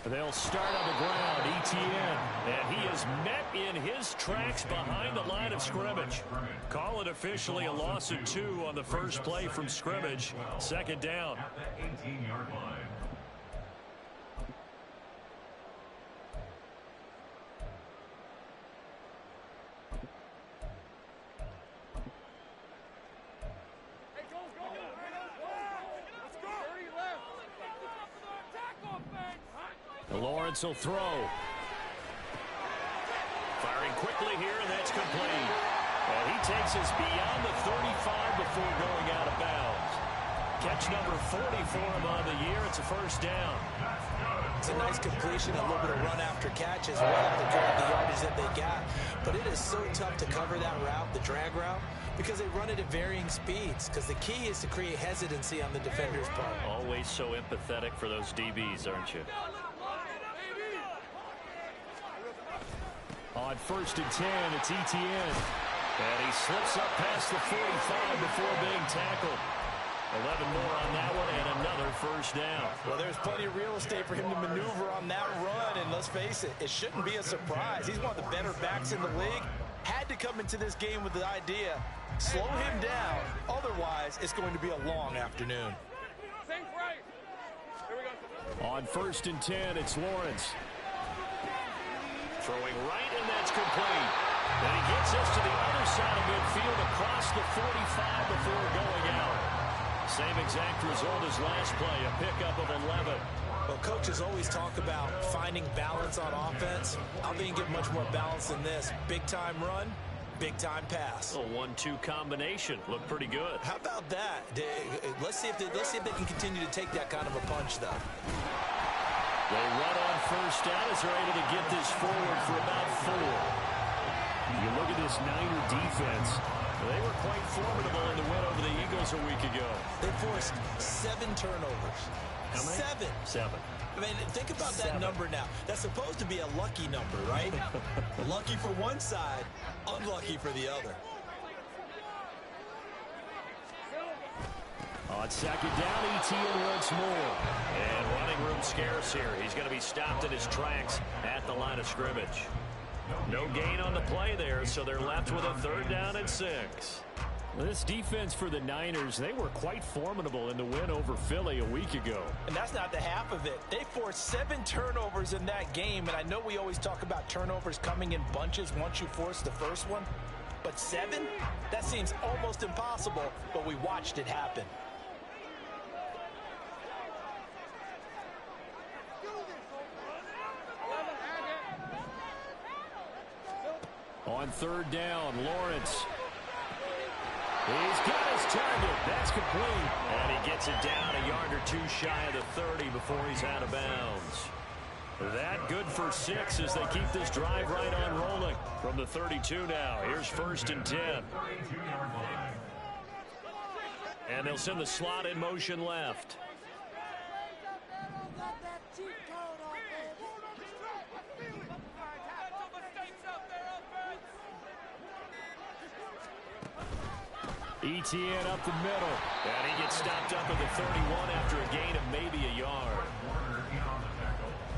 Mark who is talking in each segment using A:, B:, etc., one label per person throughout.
A: They'll start on the ground, ETN, and he is met in his tracks behind the line of scrimmage. Call it officially a loss of 2 on the first play from scrimmage. Second down.
B: At the 18-yard line.
A: Lawrence will throw. Firing quickly here, and that's complete. And he takes us beyond the 35 before going out of bounds. Catch number 40 for him on the year. It's a first down.
C: It's a nice completion, a little bit of run after catch as well to grab the yardage that they got. But it is so tough to cover that route, the drag route, because they run it at varying speeds. Because the key is to create hesitancy on the defender's part.
A: Always so empathetic for those DBs, aren't you? On 1st and 10, it's ETN. And he slips up past the 45 before being tackled. 11 more on that one and another first down.
C: Well, there's plenty of real estate for him to maneuver on that run. And let's face it, it shouldn't be a surprise. He's one of the better backs in the league. Had to come into this game with the idea, slow him down. Otherwise, it's going to be a long afternoon.
A: On 1st and 10, it's Lawrence. Throwing right, and that's complete. And he gets us to the other side of midfield across the 45 before going out. Same exact result as last play, a pickup of 11.
C: Well, coaches always talk about finding balance on offense. I think you get much more balance than this. Big-time run, big-time pass.
A: A 1-2 combination. Looked pretty good.
C: How about that? Let's see if they can continue to take that kind of a punch, though.
A: They run on first down as they're able to get this forward for about 4. You look at this Niner defense. They were quite formidable in the win over the Eagles a week ago.
C: They forced 7 turnovers.
A: How many?
C: 7. I mean, think about that number now. That's supposed to be a lucky number, right? Lucky for one side, unlucky for the other.
A: On second down, ETN once more. And running room scarce here. He's going to be stopped in his tracks at the line of scrimmage. No gain on the play there, so they're left with a 3rd down and 6. This defense for the Niners, they were quite formidable in the win over Philly a week ago.
C: And that's not the half of it. They forced 7 turnovers in that game, and I know we always talk about turnovers coming in bunches once you force the first one. But 7? That seems almost impossible, but we watched it happen.
A: On 3rd down, Lawrence. He's got his target. That's complete. And he gets it down a yard or 2 shy of the 30 before he's out of bounds. That good for 6 as they keep this drive right on rolling. From the 32 now, here's 1st and 10. And they'll send the slot in motion left. ETN up the middle. And he gets stopped up at the 31 after a gain of maybe a yard.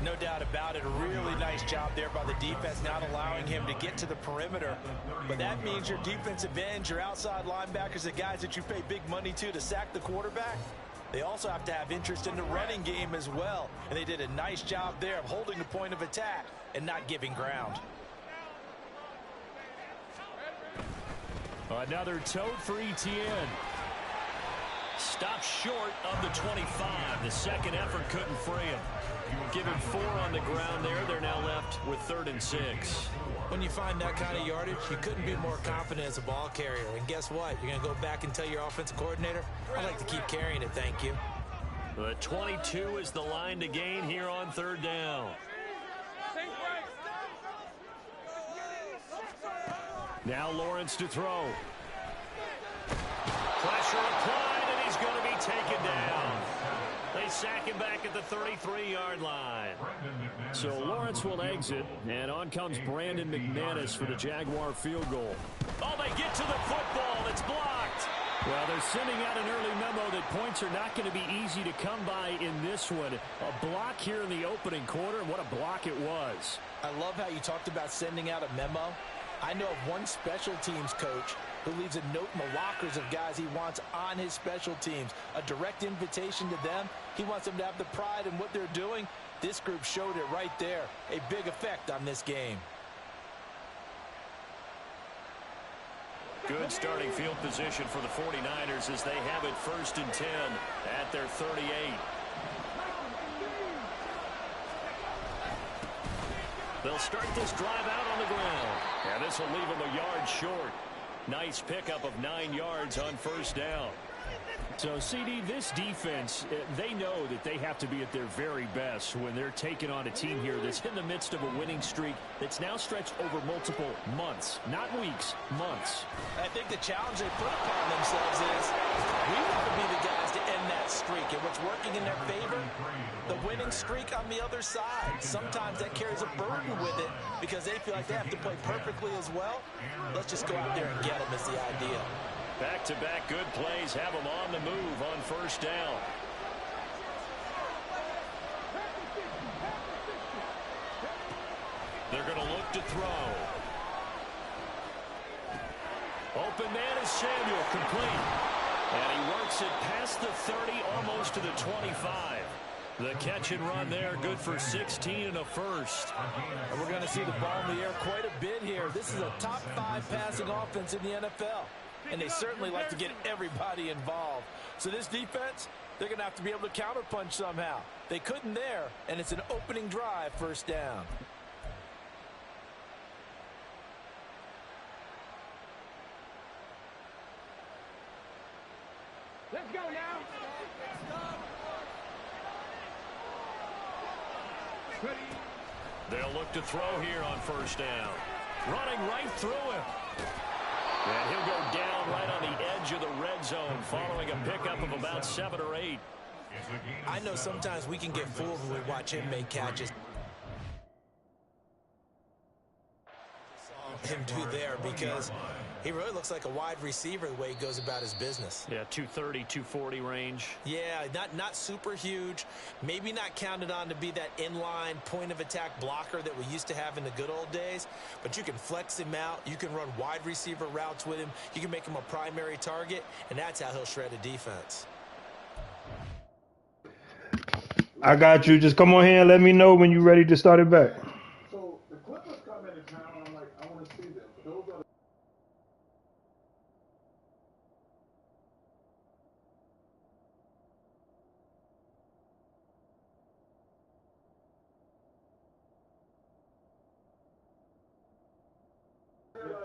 C: No doubt about it. A really nice job there by the defense, not allowing him to get to the perimeter. But that means your defensive ends, your outside linebackers, the guys that you pay big money to sack the quarterback, they also have to have interest in the running game as well. And they did a nice job there of holding the point of attack and not giving ground.
A: Another tote for ETN. Stopped short of the 25. The second effort couldn't free him. Give him 4 on the ground there. They're now left with 3rd and 6.
C: When you find that kind of yardage, you couldn't be more confident as a ball carrier. And guess what? You're going to go back and tell your offensive coordinator, I'd like to keep carrying it, thank you.
A: The 22 is the line to gain here on 3rd down. Now Lawrence to throw. Pressure applied, and he's going to be taken down. They sack him back at the 33-yard line. So Lawrence will exit, and on comes Brandon McManus for the Jaguar field goal. Oh, they get to the football. It's blocked. Well, they're sending out an early memo that points are not going to be easy to come by in this one. A block here in the opening quarter, and what a block it was.
C: I love how you talked about sending out a memo. I know of one special teams coach who leaves a note in the lockers of guys he wants on his special teams. A direct invitation to them. He wants them to have the pride in what they're doing. This group showed it right there. A big effect on this game.
A: Good starting field position for the 49ers as they have it 1st and 10 at their 38. They'll start this drive out on the ground. And this will leave them a yard short. Nice pickup of 9 yards on 1st down. So, CD, this defense, they know that they have to be at their very best when they're taking on a team here that's in the midst of a winning streak that's now stretched over multiple months, not weeks, months.
C: I think the challenge they put upon themselves is we want to be the guys to end that streak. And what's working in their favor? The winning streak on the other side. Sometimes that carries a burden with it because they feel like they have to play perfectly as well. Let's just go out there and get them is the idea.
A: Back-to-back good plays have them on the move on 1st down. They're going to look to throw. Open man is Samuel, complete. And he works it past the 30, almost to the 25. The catch and run there, good for 16 and a first.
C: And we're going to see the ball in the air quite a bit here. This is a top 5 passing offense in the NFL. And they certainly like to get everybody involved. So this defense, they're going to have to be able to counterpunch somehow. They couldn't there, and it's an opening drive, 1st down.
B: Let's go now.
A: They'll look to throw here on 1st down. Running right through him. And he'll go down right on the edge of the red zone following a pickup of about 7 or 8.
C: I know sometimes we can get fooled when we watch him make catches. Him do there because he really looks like a wide receiver the way he goes about his business.
A: Yeah, 230, 240 range.
C: Yeah, not super huge. Maybe not counted on to be that inline point of attack blocker that we used to have in the good old days. But you can flex him out. You can run wide receiver routes with him. You can make him a primary target, and that's how he'll shred a defense.
D: I got you. Just come on here and let me know when you're ready to start it back.
B: So the Clippers come into town. I'm like, I want to see them. Those are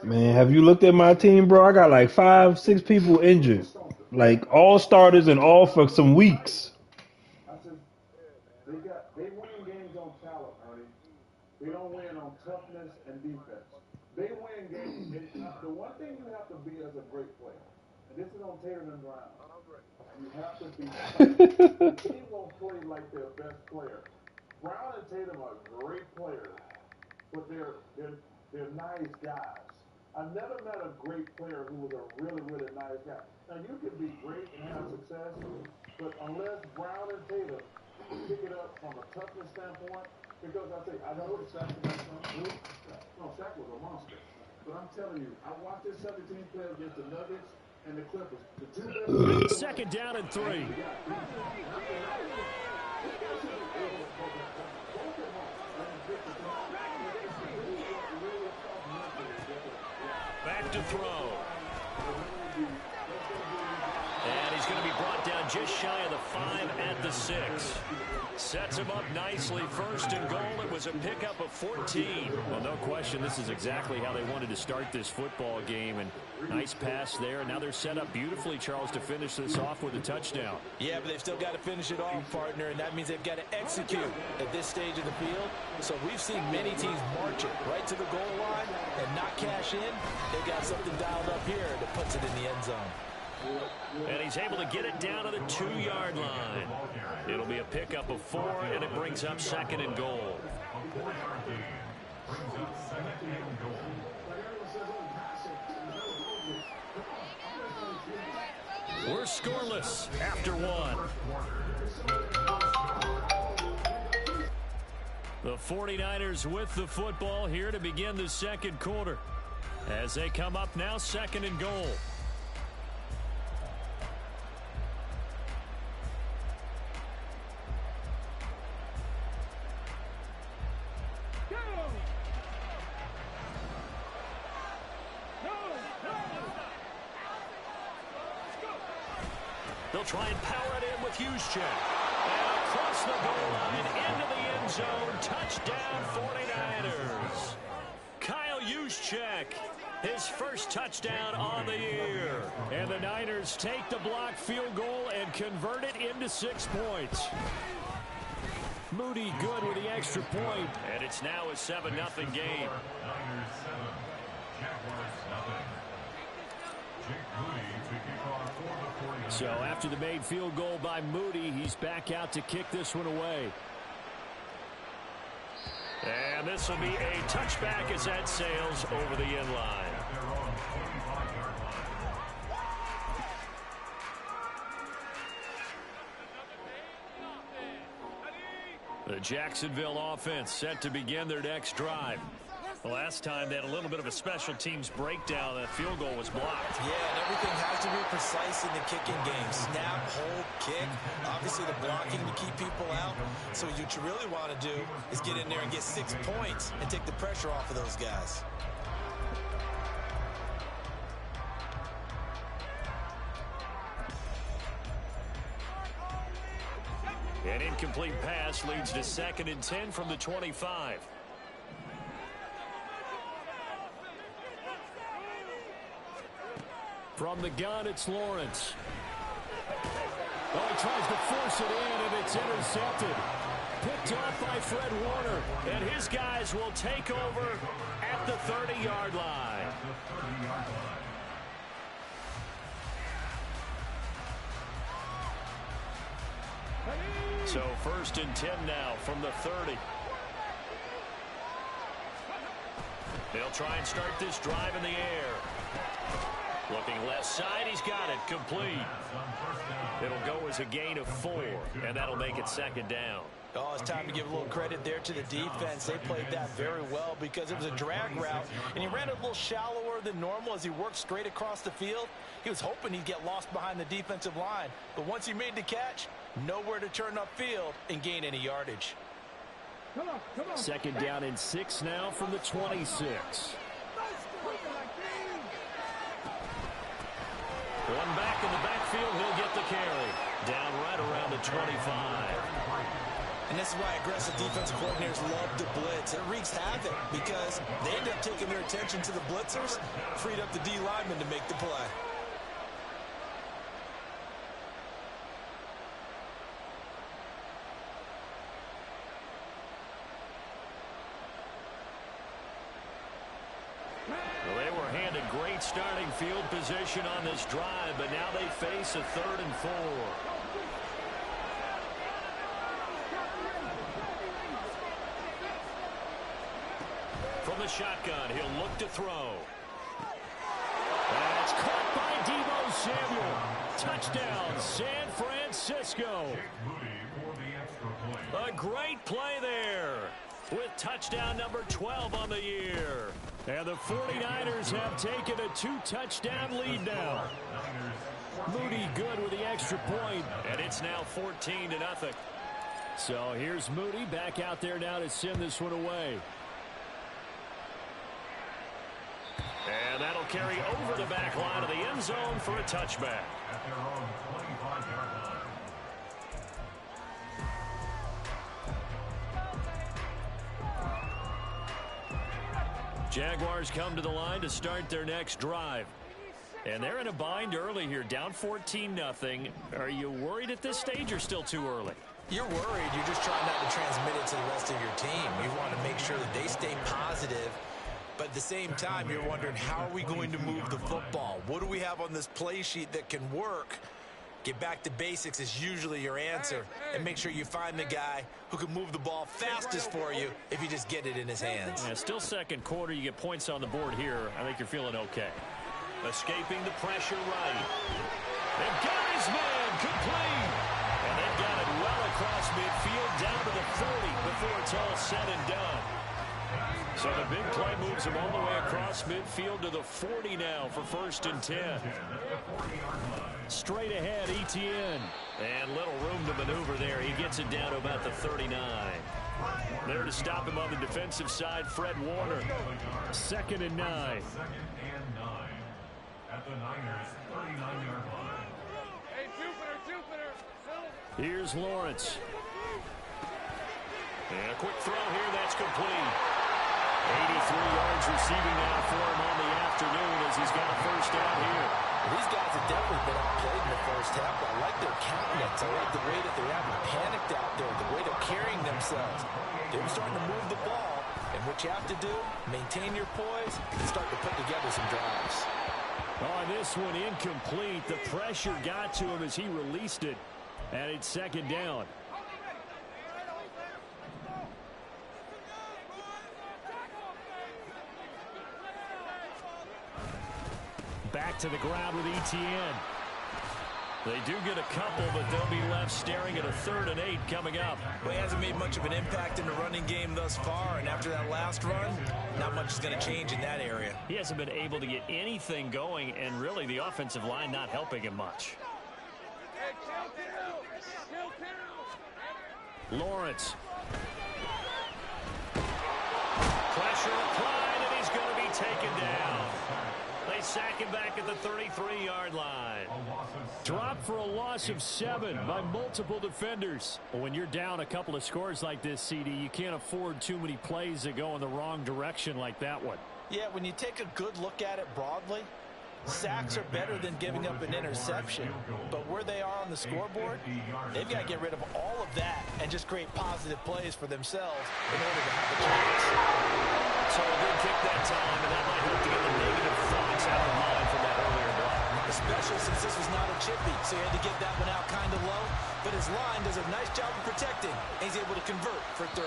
D: Man, have you looked at my team, bro? I got like 5, 6 people injured. Like all starters and all for some weeks.
B: I said, they win games on talent, Ernie. They don't win on toughness and defense. They win games. And the one thing you have to be as a great player, and this is on Tatum and Brown, you have to be tough. The team won't play like their best player. Brown and Tatum are great players, but they're nice guys. I've never met a great player who was a really, really nice guy. Now, you can be great and have success, but unless Brown and Tatum pick it up from a toughness standpoint, because I know what Shaq was from. No, Shaq was a monster. But I'm telling you, I watched this 17 play against the Nuggets and the Clippers. The two best.
A: 2nd down and 3. Back to throw. And he's going to be brought down just shy of the 5 at the 6. Sets him up nicely. 1st and goal. It was a pickup of 14. Well, no question, this is exactly how they wanted to start this football game. And nice pass there. Now they're set up beautifully, Charles, to finish this off with a touchdown.
C: Yeah, but they've still got to finish it off, partner, and that means they've got to execute at this stage of the field. So we've seen many teams march it right to the goal line and not cash in. They've got something dialed up here that puts it in the end zone.
A: And he's able to get it down to the 2-yard line. It'll be a pickup of 4, and it brings up 2nd and goal. We're scoreless after one. The 49ers with the football here to begin the second quarter. As they come up now, 2nd and goal. They'll try and power it in with Juszczyk. And across the goal line, into the end zone. Touchdown, 49ers. Kyle Juszczyk, his first touchdown on the year. And the Niners take the block field goal and convert it into 6 points. Moody good with the extra point. And it's now a 7-0 game. So after the made field goal by Moody, he's back out to kick this one away. And this will be a touchback as that sails over the end line. The Jacksonville offense set to begin their next drive. The last time they had a little bit of a special teams breakdown. That field goal was blocked.
C: Yeah, and everything has to be precise in the kicking game. Snap, hold, kick. Obviously the blocking to keep people out. So what you really want to do is get in there and get 6 points and take the pressure off of those guys.
A: An incomplete pass leads to 2nd and 10 from the 25. From the gun, it's Lawrence. Oh, he tries to force it in, and it's intercepted. Picked off by Fred Warner. And his guys will take over at the 30-yard line. So 1st and 10 now from the 30. They'll try and start this drive in the air. Looking left side, he's got it, complete. It'll go as a gain of 4, and that'll make it 2nd down.
C: Oh, it's time to give a little credit there to the defense. They played that very well because it was a drag route, and he ran it a little shallower than normal as he worked straight across the field. He was hoping he'd get lost behind the defensive line, but once he made the catch, nowhere to turn upfield and gain any yardage.
A: 2nd down and 6 now from the 26. One back in the backfield, he'll get the carry. Down right around the 25.
C: And this is why aggressive defensive coordinators love to blitz. It wreaks havoc because they end up taking their attention to the blitzers, freed up the D lineman to make the play.
A: Great starting field position on this drive, but now they face a 3rd and 4. From the shotgun, he'll look to throw. That's caught by Deebo Samuel. Touchdown, San Francisco. A great play there with touchdown number 12 on the year. And the 49ers have taken a 2-touchdown lead now. Moody good with the extra point, and it's now 14-0. So here's Moody back out there now to send this one away. And that'll carry over the back line of the end zone for a touchback. Jaguars come to the line to start their next drive. And they're in a bind early here, down 14-0. Are you worried at this stage or still too early?
C: You're worried. You're just trying not to transmit it to the rest of your team. You want to make sure that they stay positive. But at the same time, you're wondering, how are we going to move the football? What do we have on this play sheet that can work? Get back to basics is usually your answer. And make sure you find the guy who can move the ball fastest for you if you just get it in his hands.
A: Yeah, still second quarter. You get points on the board here. I think you're feeling okay. Escaping the pressure right. They've got his man complete. And they've got it well across midfield down to the 40 before it's all said and done. So the big play moves him all the way across midfield to the 40 now for 1st and 10. Straight ahead, Etienne. And little room to maneuver there. He gets it down to about the 39. There to stop him on the defensive side, Fred Warner. 2nd and 9.
E: At the Niners' 39-yard line.
F: Hey, Jupiter.
A: Here's Lawrence. And a quick throw here, that's complete. 83 yards receiving now for him on the afternoon as he's got a first down here.
C: These guys have definitely been outplayed in the first half. I like their countenance. I like the way that they're having panicked out there, the way they're carrying themselves. They're starting to move the ball, and what you have to do, maintain your poise and start to put together some drives.
A: On this one, incomplete. The pressure got to him as he released it, and it's 2nd down. Back to the ground with Etienne. They do get a couple, but they'll be left staring at a 3rd and 8 coming up.
C: Well, he hasn't made much of an impact in the running game thus far, and after that last run, not much is going to change in that area.
A: He hasn't been able to get anything going, and really the offensive line not helping him much. Lawrence. Pressure applied, and he's going to be taken down. They sack him back at the 33-yard line. Dropped for a loss of 7 by multiple defenders. Well, when you're down a couple of scores like this, CD, you can't afford too many plays that go in the wrong direction like that one.
C: Yeah, when you take a good look at it broadly, sacks are better than giving up an interception. But where they are on the scoreboard, they've got to get rid of all of that and just create positive plays for themselves in order to have a chance.
A: So a good kick that time, and that might help to get the negative thoughts out of mind from that earlier block.
C: Especially since this was not a chippy, so he had to get that one out kind of low. But his line does a nice job of protecting, and he's able to convert for 3.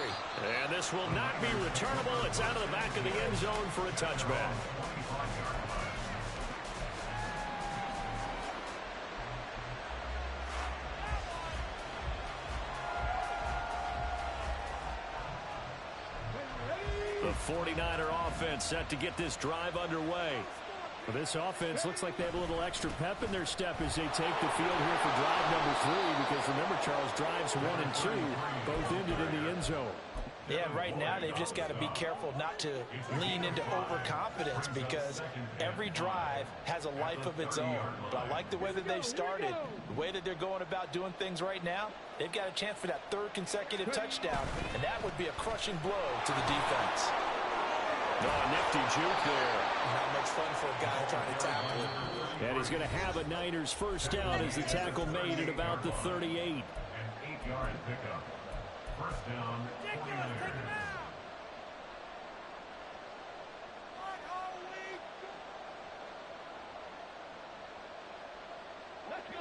A: And this will not be returnable. It's out of the back of the end zone for a touchback. The 49er offense set to get this drive underway. Well, this offense looks like they have a little extra pep in their step as they take the field here for drive number 3, because remember, Charles, drives 1 and 2 both ended in the end zone.
C: Yeah, right now they've just got to be careful not to lean into overconfidence, because every drive has a life of its own. But I like the way that they've started, the way that they're going about doing things right now. They've got a chance for that 3rd consecutive touchdown, and that would be a crushing blow to the defense.
A: Oh, nifty juke there.
C: Not much fun for a guy trying to tackle it.
A: And he's going to have a Niners first down as the tackle made at about the 38.
E: An 8-yard pickup. First down, 49ers.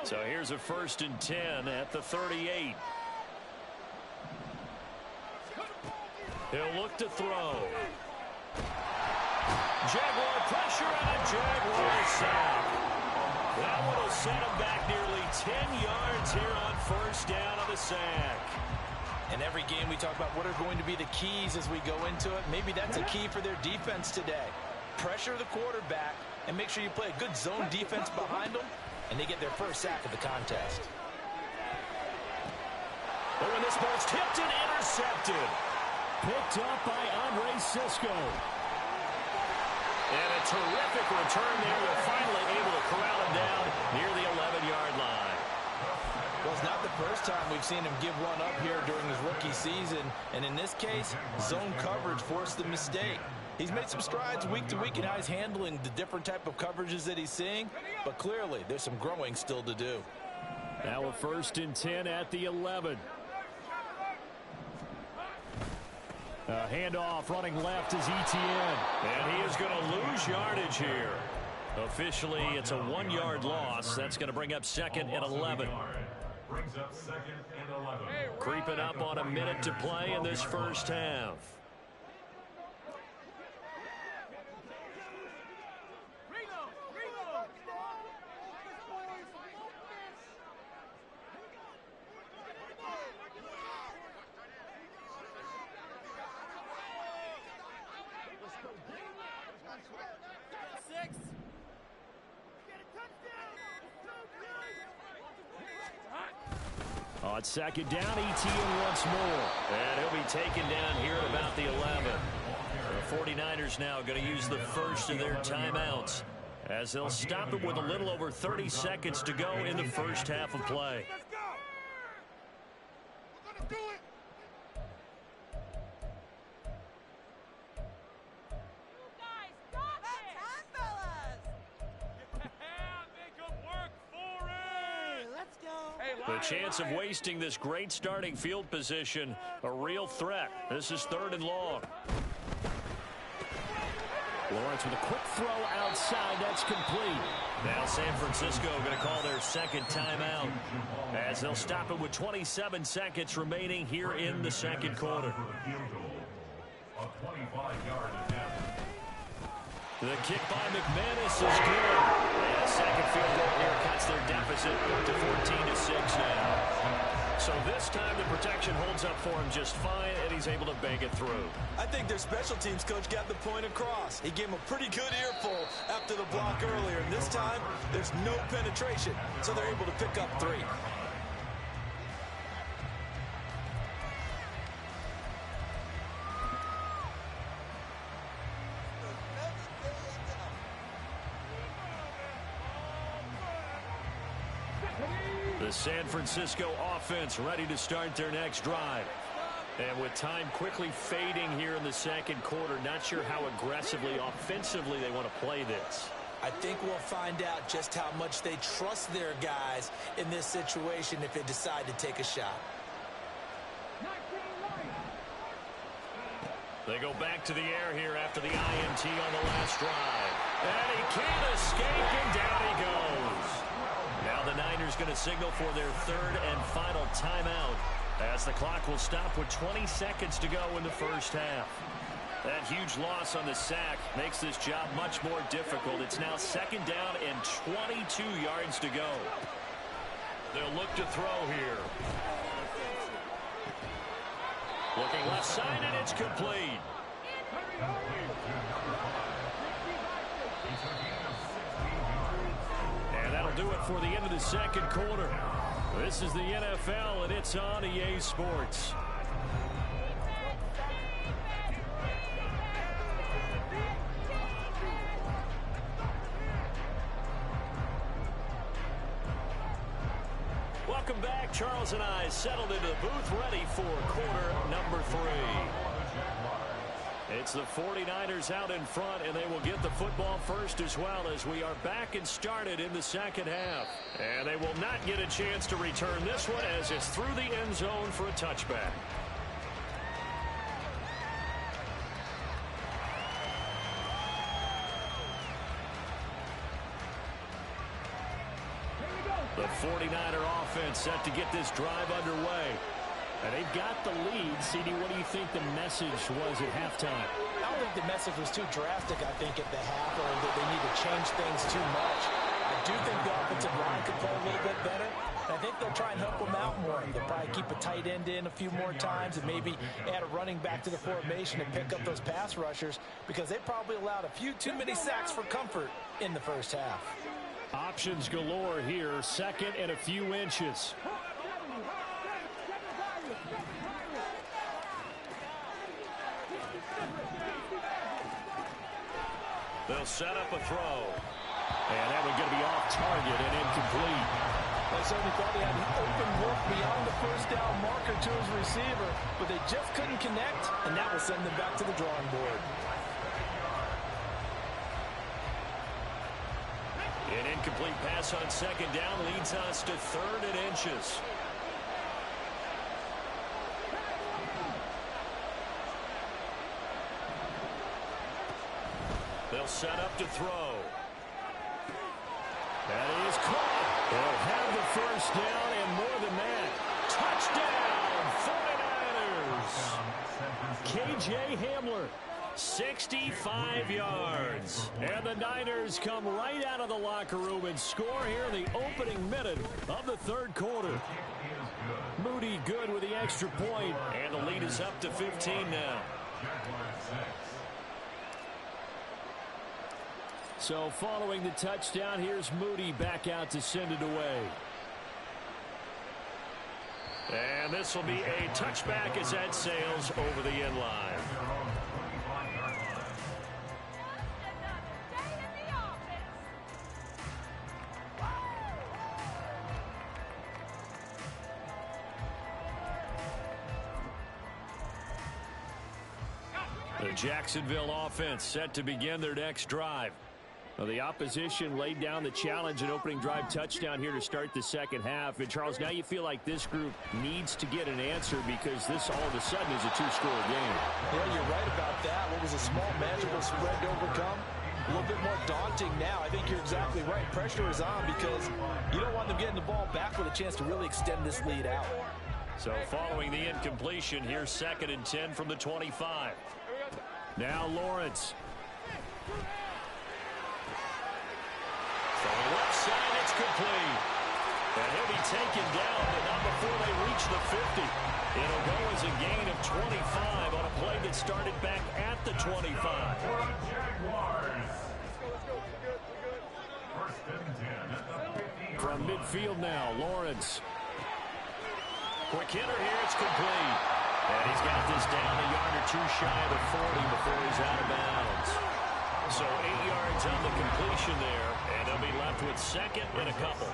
A: So here's a 1st and 10 at the 38. He'll look to throw. Jaguar pressure and a Jaguar sack. That one will set him back nearly 10 yards here on 1st down on the sack.
C: In every game we talk about what are going to be the keys as we go into it. Maybe that's a key for their defense today. Pressure the quarterback and make sure you play a good zone defense behind them, and they get their first sack of the contest.
A: But when this ball's tipped and intercepted. Picked up by Andre Sisco. And a terrific return there. They're finally able to corral him down near the 11-yard line.
C: Well, it's not the first time we've seen him give one up here during his rookie season. And in this case, zone coverage forced the mistake. He's made some strides week to week in how he's handling the different type of coverages that he's seeing. But clearly, there's some growing still to do.
A: Now a 1st and 10 at the 11. Handoff running left is Etienne. And he is going to lose yardage here. Officially, it's a 1-yard loss. That's going to bring up 2nd and 11.
E: Brings up 2nd and 11.
A: Creeping up on a minute to play in this first half. On second down, ETN once more. And he'll be taken down here at about the 11. The 49ers now going to use the first of their timeouts as they'll stop it with a little over 30 seconds to go in the first half of play.
F: Let's go. We're gonna do it.
G: You guys got this. Fellas.
F: Make them work for it.
G: Let's go.
F: Hey,
A: The
F: Lion,
A: chance of
F: Lion.
A: wasting this great starting field position, a real threat. This is 3rd and long. Lawrence with a quick throw outside. That's complete. Now San Francisco going to call their second timeout as they'll stop it with 27 seconds remaining here in the second quarter.
E: A 25-yard attempt.
A: The kick by McManus is good. And a second field goal here cuts their deficit to 14-6 now. So this time the protection holds up for him just fine, and he's able to bank it through.
C: I think their special teams coach got the point across. He gave him a pretty good earful after the block earlier. And this time, there's no penetration, so they're able to pick up 3.
A: The San Francisco offense ready to start their next drive. And with time quickly fading here in the second quarter, not sure how aggressively, offensively they want to play this.
C: I think we'll find out just how much they trust their guys in this situation if they decide to take a shot.
A: They go back to the air here after the INT on the last drive. And he can't escape, and down he goes. Now the Niners going to signal for their 3rd and final timeout as the clock will stop with 20 seconds to go in the first half. That huge loss on the sack makes this job much more difficult. It's now 2nd down and 22 yards to go. They'll look to throw here. Looking left side, and it's complete. And that'll do it for the end of the second quarter. This is the NFL, and it's on EA Sports. Welcome back. Charles and I settled into the booth ready for quarter number 3. It's the 49ers out in front, and they will get the football first as well as we are back and started in the second half. And they will not get a chance to return this one as it's through the end zone for a touchback. The 49er offense set to get this drive underway. And they've got the lead. CD, what do you think the message was at halftime?
C: I don't think the message was too drastic, I think, at the half, or that they need to change things too much. I do think the offensive line could play a little bit better. And I think they'll try and help them out more. They'll probably keep a tight end in a few more times and maybe add a running back to the formation and pick up those pass rushers because they probably allowed a few too many sacks for comfort in the first half.
A: Options galore here. 2nd and a few inches. They'll set up a throw. And that one's going to be off target and incomplete.
C: They certainly thought he had an open look beyond the first down marker to his receiver, but they just couldn't connect, and that will send them back to the drawing board.
A: An incomplete pass on 2nd down leads us to 3rd and inches. They'll set up to throw. That is caught. They'll have the first down and more than that. Touchdown, 49ers. KJ Hamler, 65 yards. And the Niners come right out of the locker room and score here in the opening minute of the 3rd quarter. Moody good with the extra point, and the lead is up to 15 now. So following the touchdown, here's Moody back out to send it away. And this will be a touchback as that sails over the end line. The Jacksonville offense set to begin their next drive. Well, the opposition laid down the challenge and opening drive touchdown here to start the second half. And, Charles, now you feel like this group needs to get an answer because this all of a sudden is a two-score game.
C: Yeah, you're right about that. What was a small, manageable spread to overcome? A little bit more daunting now. I think you're exactly right. Pressure is on because you don't want them getting the ball back with a chance to really extend this lead out.
A: So following the incompletion, here's 2nd and 10 from the 25. Now Lawrence. From the left side, it's complete. And he'll be taken down, but not before they reach the 50. It'll go as a gain of 25 on a play that started back at the 25. From midfield now, Lawrence. Quick hitter here, it's complete. And he's got this down a yard or two shy of the 40 before he's out of bounds. So 8 yards on the completion there, and they'll be left with 2nd and a couple.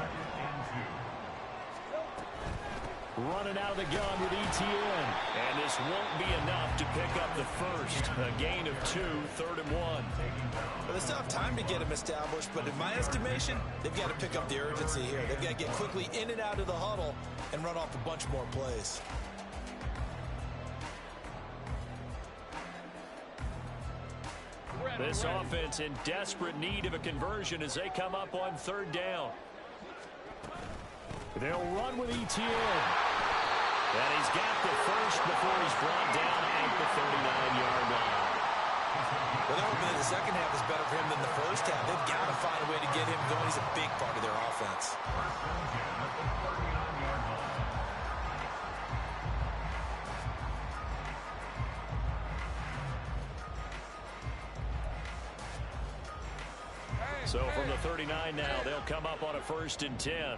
A: Running out of the gun with ETN. And this won't be enough to pick up the first. A gain of 2, 3rd and 1.
C: Well, they still have time to get him established, but in my estimation, they've got to pick up the urgency here. They've got to get quickly in and out of the huddle and run off a bunch more plays.
A: This offense in desperate need of a conversion as they come up on 3rd down. They'll run with ETN. And he's got the first before he's brought down at the 39-yard line.
C: Well, they're hoping that the second half is better for him than the first half. They've got to find a way to get him going. He's a big part of their offense.
A: So from the 39 now, they'll come up on a 1st and 10.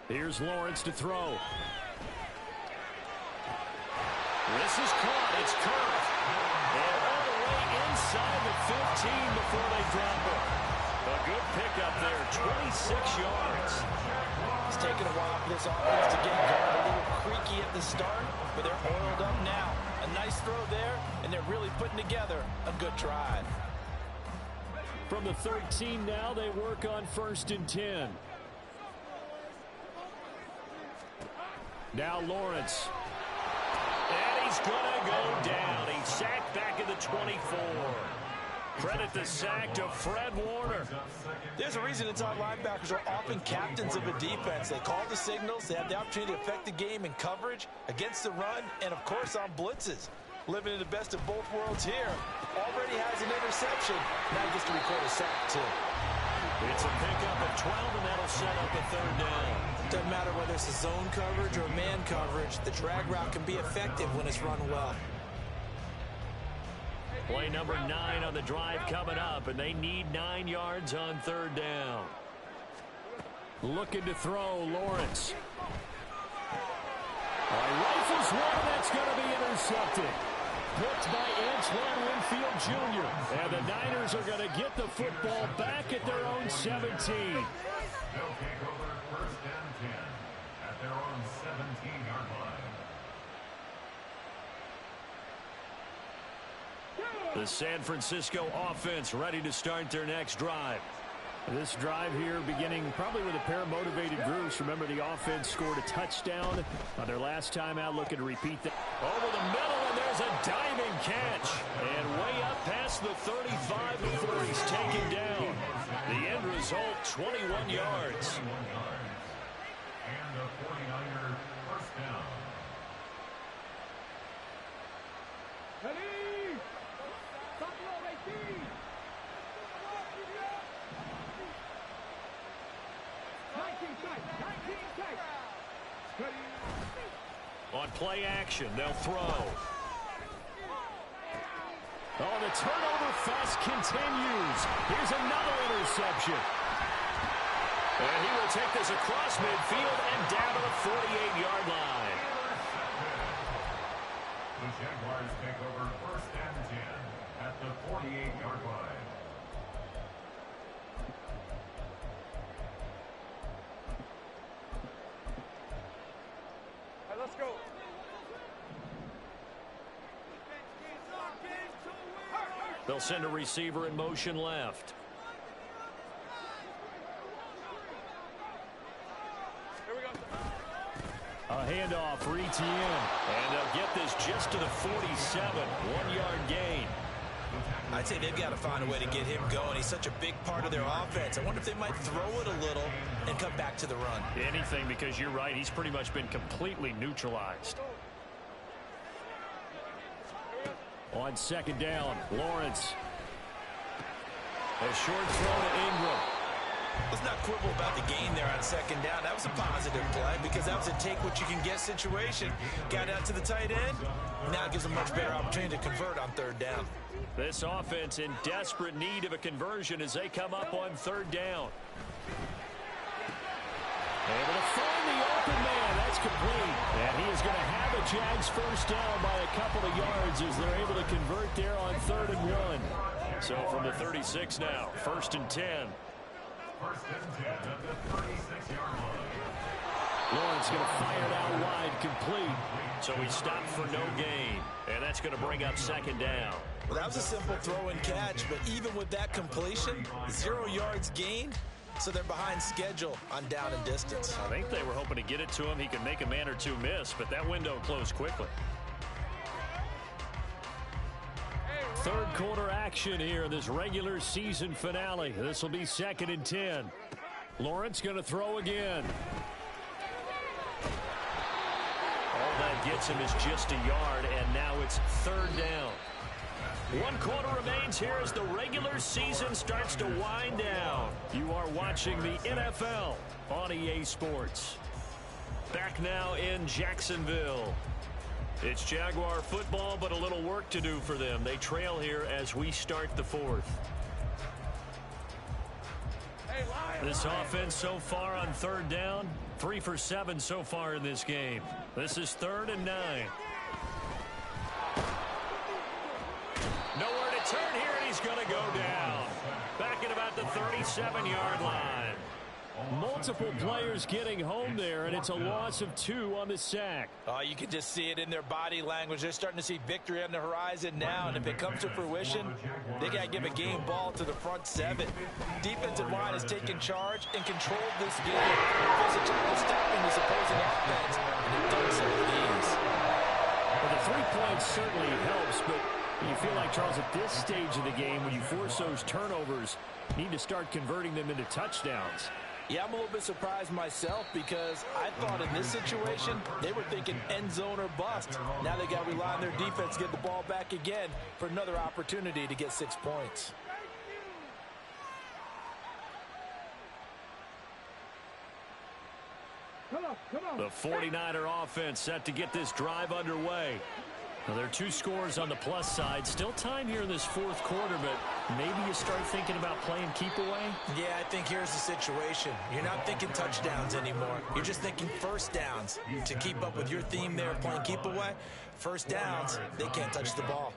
A: Here's Lawrence to throw. This is caught. It's curved. And all the way inside the 15 before they drop it. A good pickup there, 26 yards.
C: It's taken a while for this offense to get going. A little creaky at the start, but they're oiled up now. A nice throw there, and they're really putting together a good drive.
A: From the 13 now, they work on 1st and 10. Now Lawrence. And he's going to go down. He's sacked back at the 24. Credit the sack to Fred Warner.
C: There's a reason inside linebackers are often captains of a defense. They call the signals. They have the opportunity to affect the game in coverage, against the run, and, of course, on blitzes. Living in the best of both worlds here. Already has an interception. Now he gets to record a sack, too.
A: It's a pickup of 12, and that'll set up a 3rd down.
C: Doesn't matter whether it's a zone coverage or man coverage. The drag route can be effective when it's run well.
A: Play number 9 on the drive coming up, and they need 9 yards on 3rd down. Looking to throw, Lawrence. Rifles one, that's going to be intercepted. Picked by Antoine Winfield Jr. And the Niners are going to get the football back at their own 17.
E: They'll take over 1st and 10 at their own 17-yard line.
A: The San Francisco offense ready to start their next drive. This drive here beginning probably with a pair of motivated groups. Remember, the offense scored a touchdown on their last time out, looking to repeat that. Over the middle, and there's a diving catch. And way up past the 35 before he's taken down. The end result, 21 yards.
E: And a 49er 1st down.
A: On play action, they'll throw. Oh, the turnover fest continues. Here's another interception. And he will take this across midfield and down to the 48-yard line.
E: The Jaguars take over first and 10 at the 48-yard line.
F: Let's go.
A: They'll send a receiver in motion left.
F: Here we go.
A: A handoff for Etienne. And they'll get this just to the 47. 1-yard gain.
C: I'd say they've got to find a way to get him going. He's such a big part of their offense. I wonder if they might throw it a little and come back to the run.
A: Anything, because you're right. He's pretty much been completely neutralized. On second down, Lawrence. A short throw to Ingram.
C: Let's not quibble about the gain there on second down. That was a positive play because that was a take-what-you-can-get situation. Got out to the tight end. Now it gives them a much better opportunity to convert on third down.
A: This offense in desperate need of a conversion as they come up on third down. Able to find the open man. That's complete. And he is going to have a Jags first down by a couple of yards as they're able to convert there on 3rd and 1. So from the 36 now, 1st and 10.
E: First and 10 at the 36-yard line.
A: Lawrence going to fire it out wide, complete. So he stopped for no gain. And that's going to bring up 2nd down.
C: Well, that was a simple throw and catch, but even with that completion, 0 yards gained, so they're behind schedule on down and distance.
A: I think they were hoping to get it to him. He could make a man or two miss, but that window closed quickly. 3rd quarter action here in this regular season finale. This will be 2nd and 10. Lawrence going to throw again. All that gets him is just a yard, and now it's 3rd down. 1 quarter remains here as the regular season starts to wind down. You are watching the NFL on EA Sports. Back now in Jacksonville. It's Jaguar football, but a little work to do for them. They trail here as we start the 4th. This offense so far on 3rd down, 3 for 7 so far in this game. This is 3rd and 9. Nowhere to turn here, and he's going to go down. Back at about the 37-yard line. Multiple players getting home there, and it's a loss of 2 on the sack.
C: Oh, you can just see it in their body language. They're starting to see victory on the horizon now, and if it comes to fruition, they got to give a game ball to the front 7. Defensive line has taken charge and controlled this game. Physically stopping this opposing offense, and they've done so with ease.
A: Well, the 3 points certainly helps, but you feel like, Charles, at this stage of the game, when you force those turnovers, you need to start converting them into touchdowns.
C: Yeah, I'm a little bit surprised myself because I thought in this situation they were thinking end zone or bust. Now they got to rely on their defense to get the ball back again for another opportunity to get 6 points.
A: The 49er offense set to get this drive underway. Now, there are 2 scores on the plus side. Still time here in this 4th quarter, but maybe you start thinking about playing keep away?
C: Yeah, I think here's the situation. You're not thinking touchdowns anymore. You're just thinking first downs. To keep up with your theme there of playing keep away, first downs, they can't touch the ball.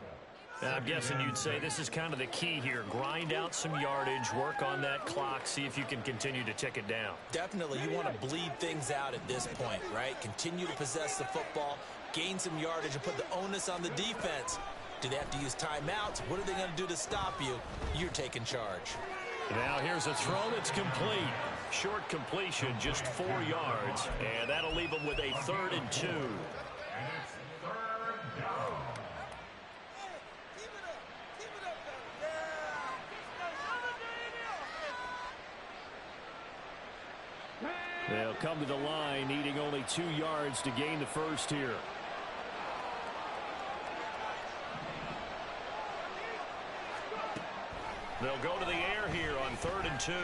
A: And I'm guessing you'd say this is kind of the key here. Grind out some yardage, work on that clock, see if you can continue to tick it down.
C: Definitely, you want to bleed things out at this point, right? Continue to possess the football, gain some yardage, and put the onus on the defense. Do they have to use timeouts? What are they going to do to stop you? You're taking charge.
A: Now here's a throw that's complete. Short completion, just 4 yards, and that'll leave them with a 3rd and 2.
E: And it's 3rd down.
A: They'll come to the line, needing only 2 yards to gain the first here. They'll go to the air here on 3rd and 2. And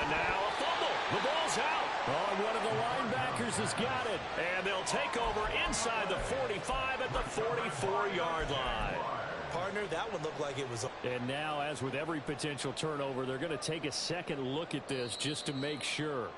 A: now a fumble. The ball's out. Oh, one of the linebackers has got it. And they'll take over inside the 45 at the 44-yard line.
C: partner, that one looked like it was.
A: And now, as with every potential turnover, they're going to take a second look at this just to make sure.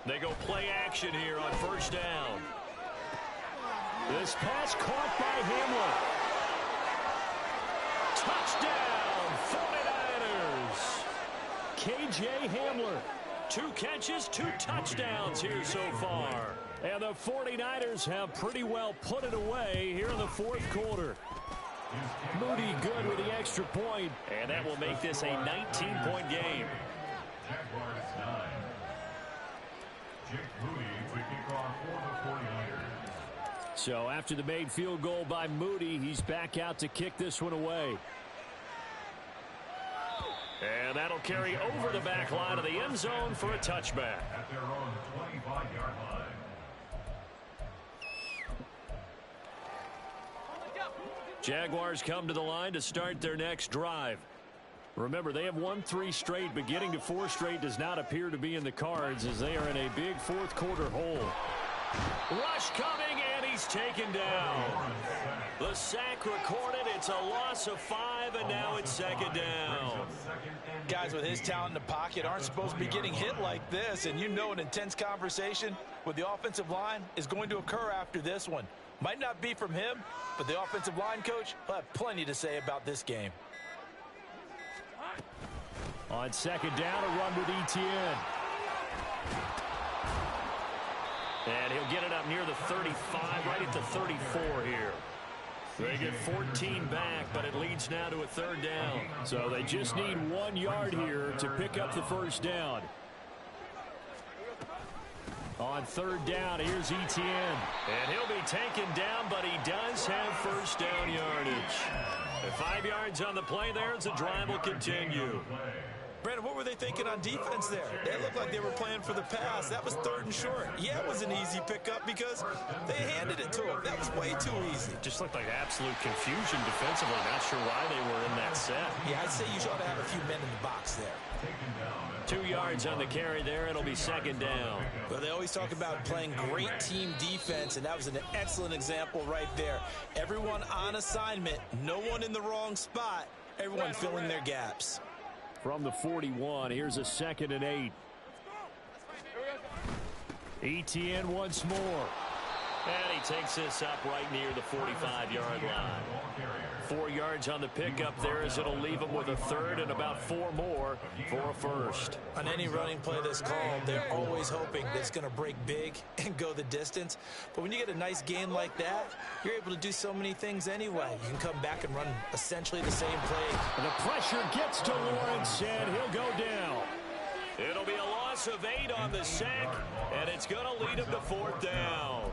A: They go play action here on first down. This pass caught by Hamler. Touchdown, 49ers. K.J. Hamler. 2 catches, 2 touchdowns here so far. And the 49ers have pretty well put it away here in the fourth quarter. Moody good with the extra point, and that will make this a 19-point game.
E: Jaguars 9. Jake Moody to kick off for the 49ers.
A: So after the made field goal by Moody, he's back out to kick this one away. And that'll carry over the back line of the end zone for a touchback.
E: At their own 25-yard line.
A: Jaguars come to the line to start their next drive. Remember, they have won 3 straight, but getting to 4 straight does not appear to be in the cards as they are in a big fourth quarter hole. Rush coming, and he's taken down. The sack recorded. It's a loss of 5, and now it's second down.
C: Guys with his talent in the pocket aren't supposed to be getting hit like this, and you know an intense conversation with the offensive line is going to occur after this one. Might not be from him, but the offensive line coach will have plenty to say about this game.
A: On second down, a run with Etienne. And he'll get it up near the 35, right at the 34 here. They get 14 back, but it leads now to a third down. So they just need 1 yard here to pick up the first down. On third down, here's Etienne. And he'll be taken down, but he does have first down yardage. And 5 yards on the play there as the drive will continue.
C: Brandon, what were they thinking on defense there? They looked like they were playing for the pass. That was 3rd and short. Yeah, it was an easy pickup because they handed it to him. That was way too easy.
A: Just looked like absolute confusion defensively. Not sure why they were in that set.
C: Yeah, I'd say you ought to have a few men in the box there.
A: 2 yards on the carry there. It'll be second down.
C: Well, they always talk about playing great team defense, and that was an excellent example right there. Everyone on assignment, no one in the wrong spot, everyone filling their gaps.
A: From the 41, here's a 2nd and 8. Etienne once more. And he takes this up right near the 45-yard line. 4 yards on the pickup there as it'll leave him with a third and about 4 more for a first.
C: On any running play that's called, they're always hoping that it's going to break big and go the distance. But when you get a nice gain like that, you're able to do so many things anyway. You can come back and run essentially the same play.
A: And the pressure gets to Lawrence, and he'll go down. It'll be a loss of 8 on the sack, and it's going to lead him to 4th down.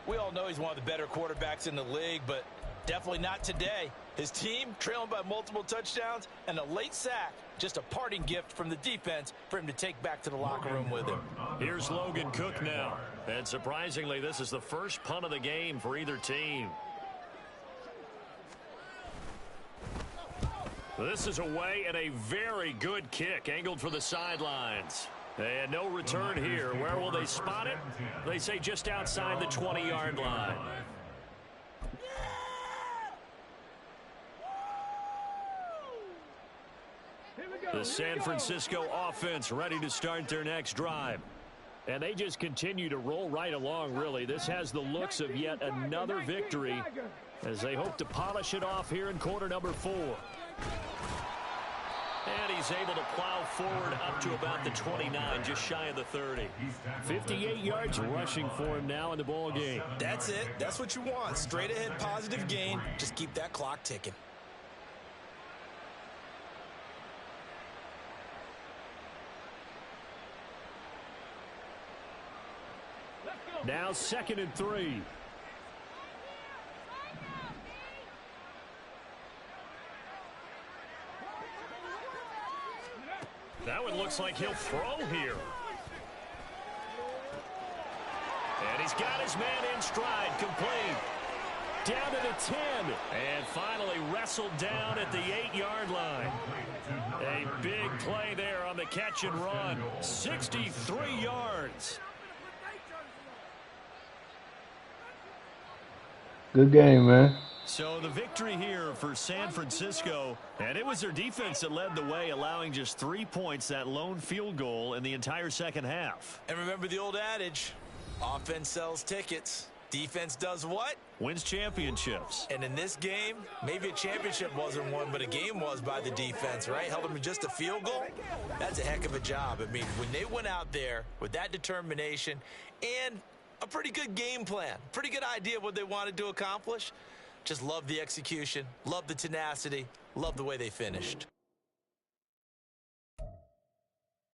C: We all know he's one of the better quarterbacks in the league, but definitely not today. His team trailing by multiple touchdowns and a late sack. Just a parting gift from the defense for him to take back to the locker room with him.
A: Here's Logan Cook now. And surprisingly, this is the first punt of the game for either team. This is away and a very good kick angled for the sidelines. And no return here. Where will they spot it? They say just outside the 20-yard line. The San Francisco offense ready to start their next drive. And they just continue to roll right along, really. This has the looks of yet another victory as they hope to polish it off here in quarter number 4. And he's able to plow forward up to about the 29, just shy of the 30. 58 yards rushing for him now in the ball game.
C: That's it. That's what you want. Straight ahead positive gain. Just keep that clock ticking.
A: Now 2nd and 3. That one looks like he'll throw here. And he's got his man in stride, complete. Down to the 10. And finally wrestled down at the 8-yard line. A big play there on the catch and run. 63 yards.
D: Good game, man.
A: So the victory here for San Francisco, and it was their defense that led the way, allowing just 3 points, that lone field goal in the entire second half.
C: And remember the old adage, offense sells tickets. Defense does what?
A: Wins championships.
C: And in this game, maybe a championship wasn't won, but a game was by the defense, right? Held them to just a field goal. That's a heck of a job. I mean, when they went out there with that determination and a pretty good game plan, pretty good idea of what they wanted to accomplish, just love the execution, love the tenacity, love the way they finished.